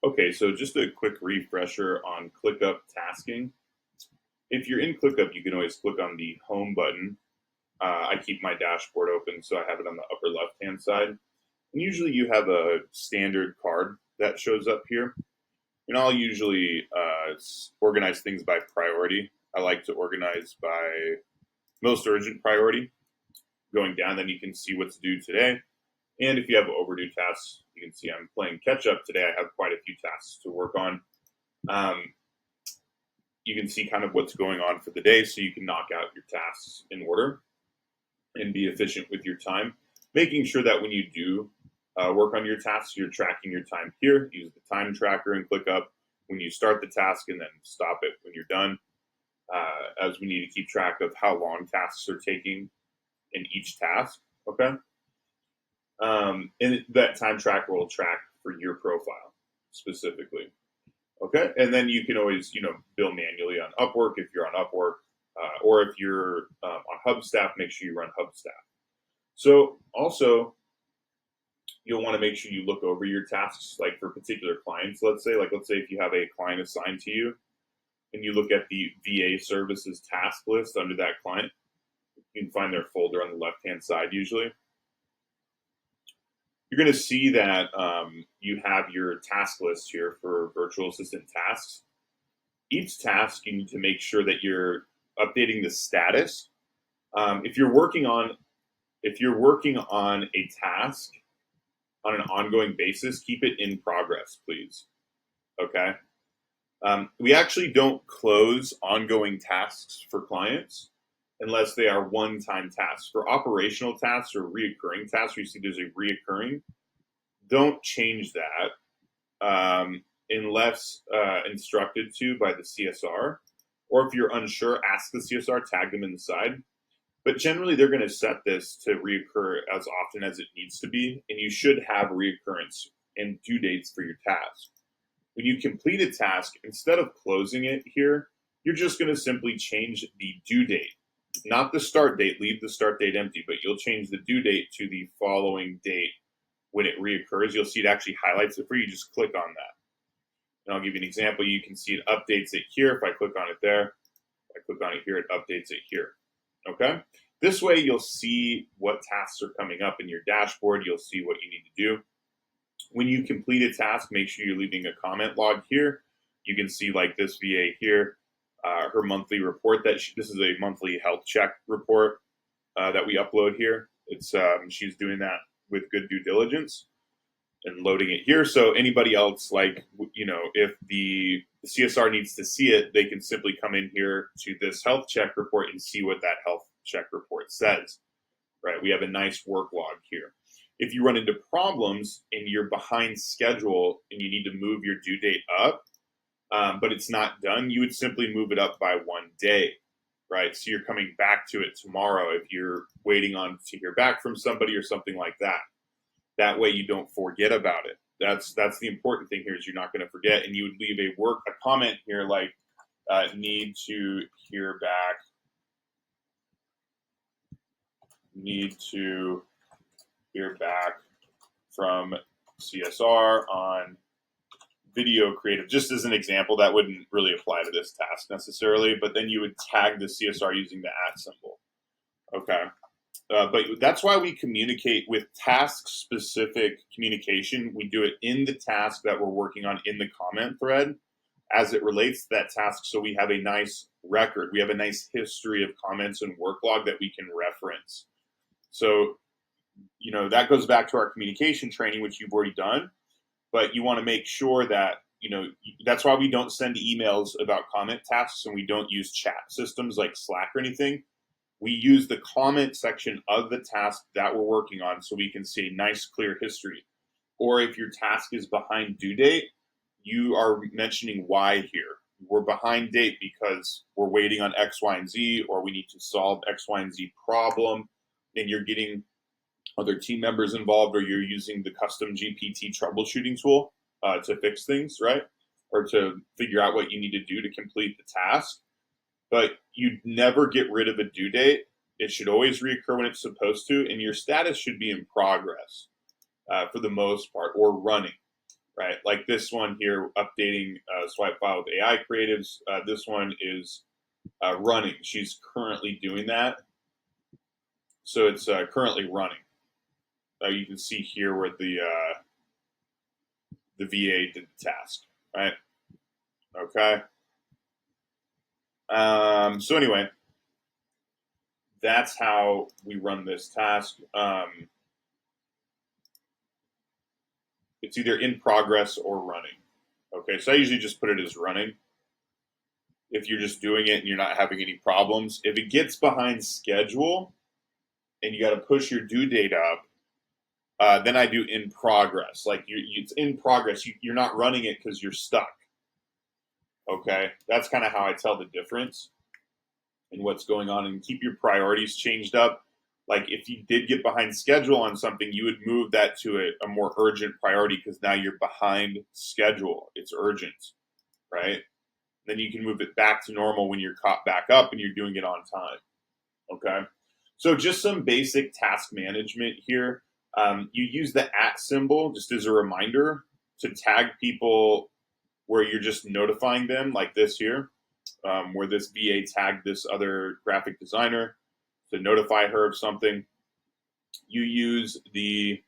Okay, so just a quick refresher on ClickUp tasking. If you're in ClickUp, you can always click on the home button. I keep my dashboard open, so I have it on the upper left-hand side. And usually you have a standard card that shows up here. And I'll usually organize things by priority. I like to organize by most urgent priority. Going down, then you can see what's due today. And if you have overdue tasks, you can see I'm playing catch up today. I have quite a few tasks to work on. You can see kind of what's going on for the day, so you can knock out your tasks in order and be efficient with your time. Making sure that when you do work on your tasks, you're tracking your time here. Use the time tracker and ClickUp when you start the task, and then stop it when you're done, as we need to keep track of how long tasks are taking in each task. Okay. And that time tracker will track for your profile specifically. Okay. And then you can always, bill manually on Upwork if you're on Upwork, or if you're on Hubstaff, make sure you run Hubstaff. So also, you'll want to make sure you look over your tasks, like for particular clients. Let's say if you have a client assigned to you and you look at the VA services task list under that client, you can find their folder on the left-hand side usually. You're going to see that you have your task list here for virtual assistant tasks. Each task, you need to make sure that you're updating the status. If you're working on a task on an ongoing basis, keep it in progress, please. Okay. We actually don't close ongoing tasks for clients unless they are one-time tasks. For operational tasks or reoccurring tasks, you see there's a reoccurring, don't change that unless instructed to by the CSR. Or if you're unsure, ask the CSR, tag them in the side. But generally, they're going to set this to reoccur as often as it needs to be, and you should have reoccurrence and due dates for your task. When you complete a task, instead of closing it here, you're just going to simply change the due date. Not the start date, leave the start date empty, but you'll change the due date to the following date when it reoccurs. You'll see it actually highlights it for you. Just click on that. And I'll give you an example. You can see it updates it here. If I click on it there, if I click on it here, it updates it here. Okay? This way you'll see what tasks are coming up in your dashboard. You'll see what you need to do. When you complete a task, make sure you're leaving a comment log here. You can see like this VA here, her monthly report this is a monthly health check report that we upload here. It's she's doing that with good due diligence and loading it here. So anybody else, if the CSR needs to see it, they can simply come in here to this health check report and see what that health check report says, right? We have a nice work log here. If you run into problems and you're behind schedule and you need to move your due date up, but it's not done, you would simply move it up by 1 day, right? So you're coming back to it tomorrow if you're waiting on to hear back from somebody or something like that. That way you don't forget about it. That's the important thing here, is you're not going to forget, and you would leave a comment here like need to hear back from CSR on video creative, just as an example. That wouldn't really apply to this task necessarily, but then you would tag the CSR using the @ symbol. Okay. But that's why we communicate with task-specific communication. We do it in the task that we're working on in the comment thread as it relates to that task, so we have a nice record. We have a nice history of comments and work log that we can reference. So, that goes back to our communication training, which you've already done, but you want to make sure that, that's why we don't send emails about comment tasks, and we don't use chat systems like Slack or anything. We use the comment section of the task that we're working on so we can see a nice, clear history. Or if your task is behind due date, you are mentioning why here. We're behind date because we're waiting on X, Y, and Z, or we need to solve X, Y, and Z problem, and you're getting other team members involved, or you're using the custom GPT troubleshooting tool to fix things, right? Or to figure out what you need to do to complete the task. But you never get rid of a due date. It should always reoccur when it's supposed to, and your status should be in progress for the most part, or running, right? Like this one here, updating swipe file with AI creatives. This one is running. She's currently doing that. So it's currently running. You can see here where the VA did the task, right? Okay. So anyway, that's how we run this task. It's either in progress or running. Okay, so I usually just put it as running. If you're just doing it and you're not having any problems, if it gets behind schedule and you got to push your due date up, then I do in progress. Like it's in progress. You're not running it because you're stuck. Okay, that's kind of how I tell the difference in what's going on, and keep your priorities changed up. Like if you did get behind schedule on something, you would move that to a more urgent priority because now you're behind schedule. It's urgent, right? Then you can move it back to normal when you're caught back up and you're doing it on time. Okay. So just some basic task management here. You use the @ symbol just as a reminder to tag people where you're just notifying them, like this here, where this VA tagged this other graphic designer to notify her of something. You use the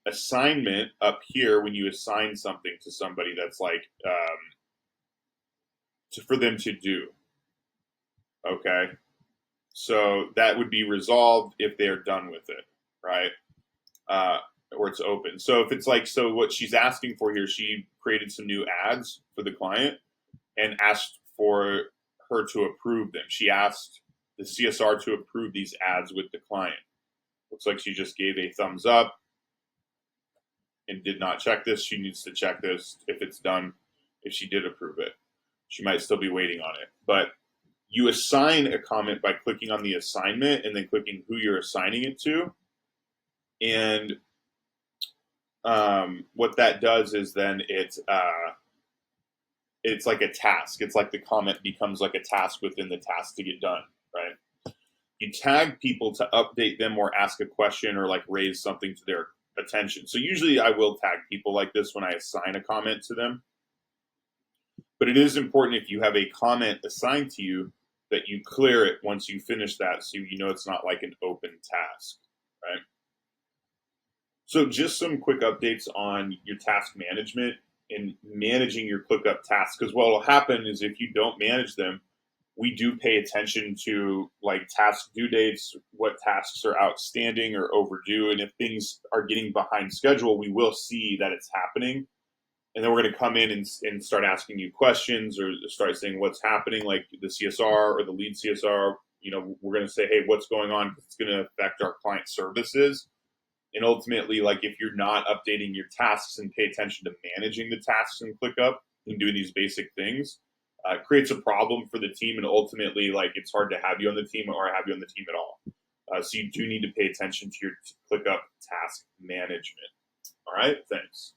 assignment up here when you assign something to somebody that's like for them to do. Okay. So that would be resolved if they're done with it, right? Or it's open. So if it's like, so what she's asking for here, she created some new ads for the client and asked for her to approve them. She asked the CSR to approve these ads with the client. Looks like she just gave a thumbs up and did not check this. She needs to check this if it's done, if she did approve it. She might still be waiting on it. But you assign a comment by clicking on the assignment and then clicking who you're assigning it to. And what that does is then it's like a task. It's like the comment becomes like a task within the task to get done, right? You tag people to update them or ask a question or like raise something to their attention. So usually I will tag people like this when I assign a comment to them. But it is important if you have a comment assigned to you that you clear it once you finish that so you know it's not like an open task, right? So just some quick updates on your task management and managing your ClickUp tasks, because what will happen is if you don't manage them, we do pay attention to like task due dates, what tasks are outstanding or overdue, and if things are getting behind schedule, we will see that it's happening. And then we're going to come in and start asking you questions or start saying what's happening, like the CSR or the lead CSR. You know, we're going to say, hey, what's going on? It's going to affect our client services. And ultimately, like if you're not updating your tasks and pay attention to managing the tasks in ClickUp and doing these basic things, it creates a problem for the team. And ultimately, like it's hard to have you on the team or have you on the team at all. So you do need to pay attention to your ClickUp task management. All right, thanks.